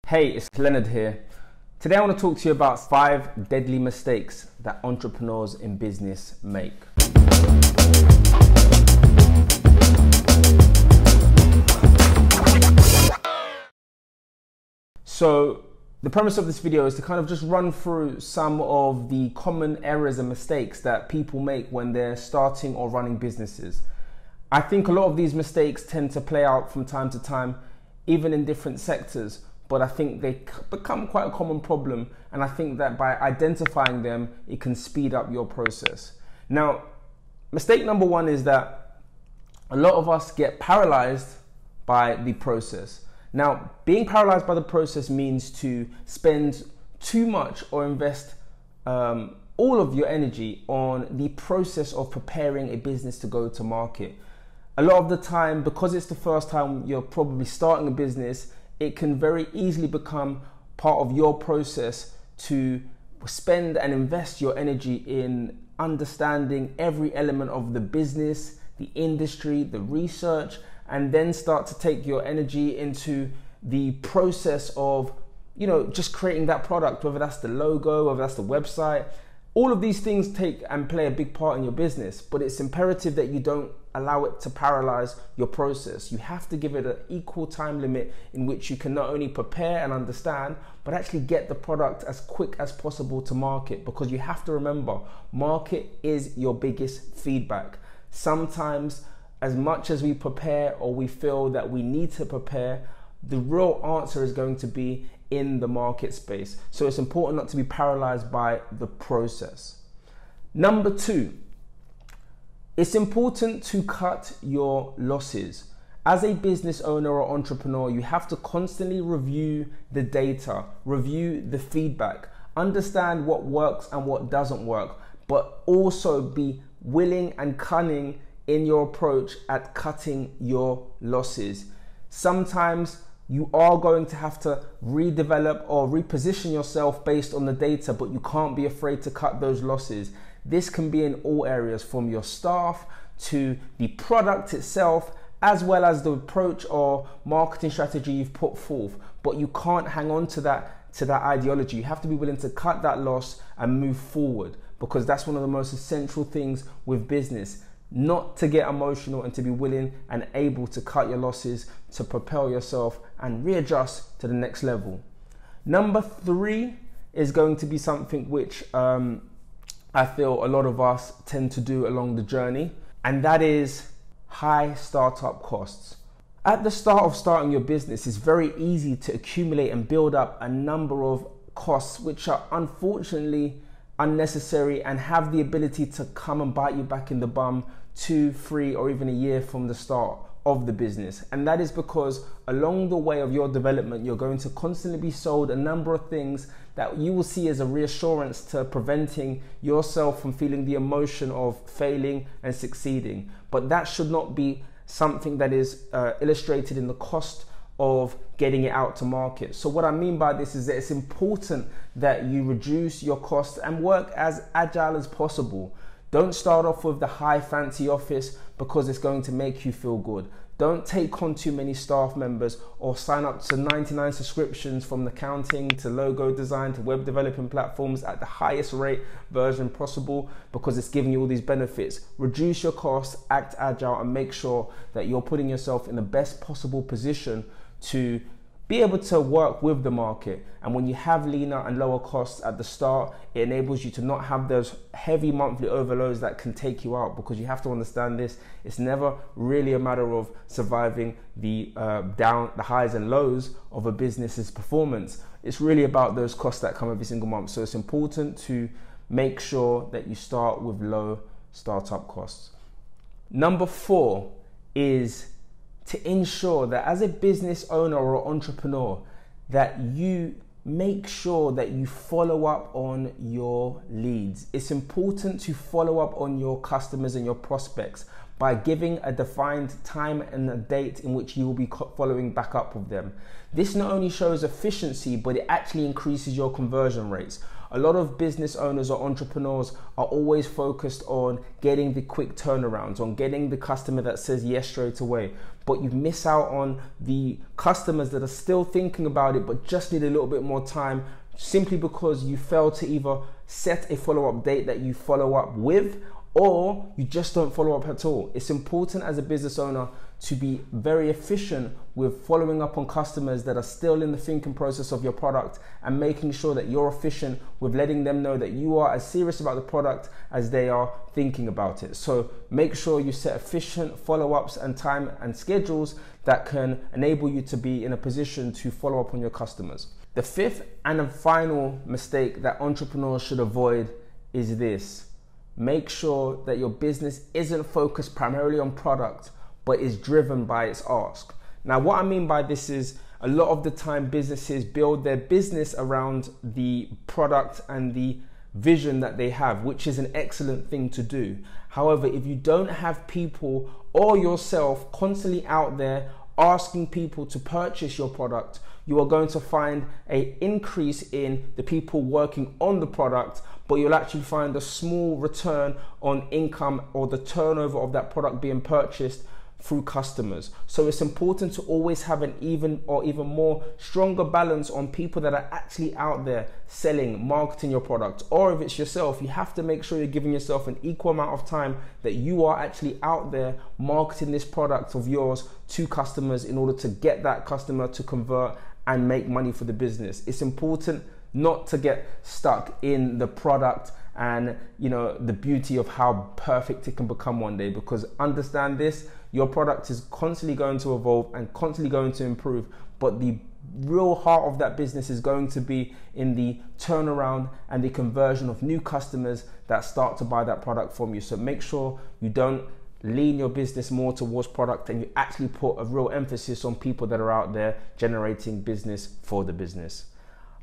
Hey, it's Leonard here. Today I want to talk to you about 5 deadly mistakes that entrepreneurs in business make. So the premise of this video is to kind of just run through some of the common errors and mistakes that people make when they're starting or running businesses. I think a lot of these mistakes tend to play out from time to time, even in different sectors, but I think they become quite a common problem, and I think that by identifying them, it can speed up your process. Now, mistake number 1 is that a lot of us get paralyzed by the process. Now, being paralyzed by the process means to spend too much or invest all of your energy on the process of preparing a business to go to market. A lot of the time, because it's the first time you're probably starting a business, it can very easily become part of your process to spend and invest your energy in understanding every element of the business, the industry, the research, and then start to take your energy into the process of, just creating that product, whether that's the logo, whether that's the website. All of these things take and play a big part in your business, but it's imperative that you don't allow it to paralyze your process. You have to give it an equal time limit in which you can not only prepare and understand, but actually get the product as quick as possible to market, because you have to remember, market is your biggest feedback. Sometimes, as much as we prepare or we feel that we need to prepare, the real answer is going to be in the market space. So it's important not to be paralyzed by the process. Number 2, it's important to cut your losses. As a business owner or entrepreneur, you have to constantly review the data, review the feedback, understand what works and what doesn't work, but also be willing and cunning in your approach at cutting your losses. Sometimes you are going to have to redevelop or reposition yourself based on the data, but you can't be afraid to cut those losses. This can be in all areas, from your staff to the product itself, as well as the approach or marketing strategy you've put forth. But you can't hang on to that ideology. You have to be willing to cut that loss and move forward, because that's one of the most essential things with business. Not to get emotional, and to be willing and able to cut your losses to propel yourself and readjust to the next level. Number 3 is going to be something which I feel a lot of us tend to do along the journey, and that is high startup costs. At the start of starting your business, it's very easy to accumulate and build up a number of costs which are unfortunately unnecessary and have the ability to come and bite you back in the bum 2, 3, or even a year from the start of the business. And that is because along the way of your development, you're going to constantly be sold a number of things that you will see as a reassurance to preventing yourself from feeling the emotion of failing and succeeding. But that should not be something that is illustrated in the cost of getting it out to market. So what I mean by this is that it's important that you reduce your costs and work as agile as possible. Don't start off with the high fancy office because it's going to make you feel good. Don't take on too many staff members or sign up to 99 subscriptions, from accounting to logo design to web developing platforms, at the highest rate version possible, because it's giving you all these benefits. Reduce your costs, act agile, and make sure that you're putting yourself in the best possible position to be able to work with the market. And when you have leaner and lower costs at the start, it enables you to not have those heavy monthly overloads that can take you out, because you have to understand this. It's never really a matter of surviving the highs and lows of a business's performance. It's really about those costs that come every single month. So it's important to make sure that you start with low startup costs. Number 4 is to ensure that as a business owner or entrepreneur, that you make sure that you follow up on your leads. It's important to follow up on your customers and your prospects by giving a defined time and a date in which you will be following back up with them. This not only shows efficiency, but it actually increases your conversion rates. A lot of business owners or entrepreneurs are always focused on getting the quick turnarounds, on getting the customer that says yes straight away. But you miss out on the customers that are still thinking about it but just need a little bit more time, simply because you fail to either set a follow-up date that you follow up with, or you just don't follow up at all. It's important as a business owner to be very efficient with following up on customers that are still in the thinking process of your product, and making sure that you're efficient with letting them know that you are as serious about the product as they are thinking about it. So make sure you set efficient follow-ups and time and schedules that can enable you to be in a position to follow up on your customers. The fifth and final mistake that entrepreneurs should avoid is this. Make sure that your business isn't focused primarily on product, but is driven by its ask. Now, what I mean by this is, a lot of the time businesses build their business around the product and the vision that they have, which is an excellent thing to do. However, if you don't have people or yourself constantly out there asking people to purchase your product, you are going to find an increase in the people working on the product, but you'll actually find a small return on income or the turnover of that product being purchased through customers. So it's important to always have an even more stronger balance on people that are actually out there selling, marketing your product. Or if it's yourself, you have to make sure you're giving yourself an equal amount of time that you are actually out there marketing this product of yours to customers in order to get that customer to convert and make money for the business. It's important not to get stuck in the product and the beauty of how perfect it can become one day, because understand this, your product is constantly going to evolve and constantly going to improve, but the real heart of that business is going to be in the turnaround and the conversion of new customers that start to buy that product from you. So make sure you don't lean your business more towards product, and you actually put a real emphasis on people that are out there generating business for the business.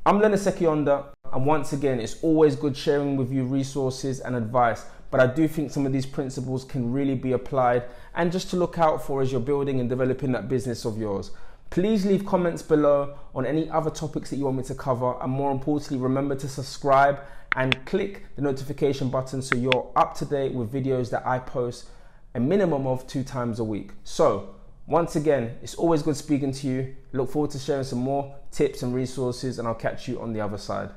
I'm Leonard Sekyonda, and once again, it's always good sharing with you resources and advice, but I do think some of these principles can really be applied and just to look out for as you're building and developing that business of yours. Please leave comments below on any other topics that you want me to cover, and more importantly, remember to subscribe and click the notification button so you're up to date with videos that I post a minimum of 2 times a week. So once again, it's always good speaking to you. Look forward to sharing some more tips and resources, and I'll catch you on the other side.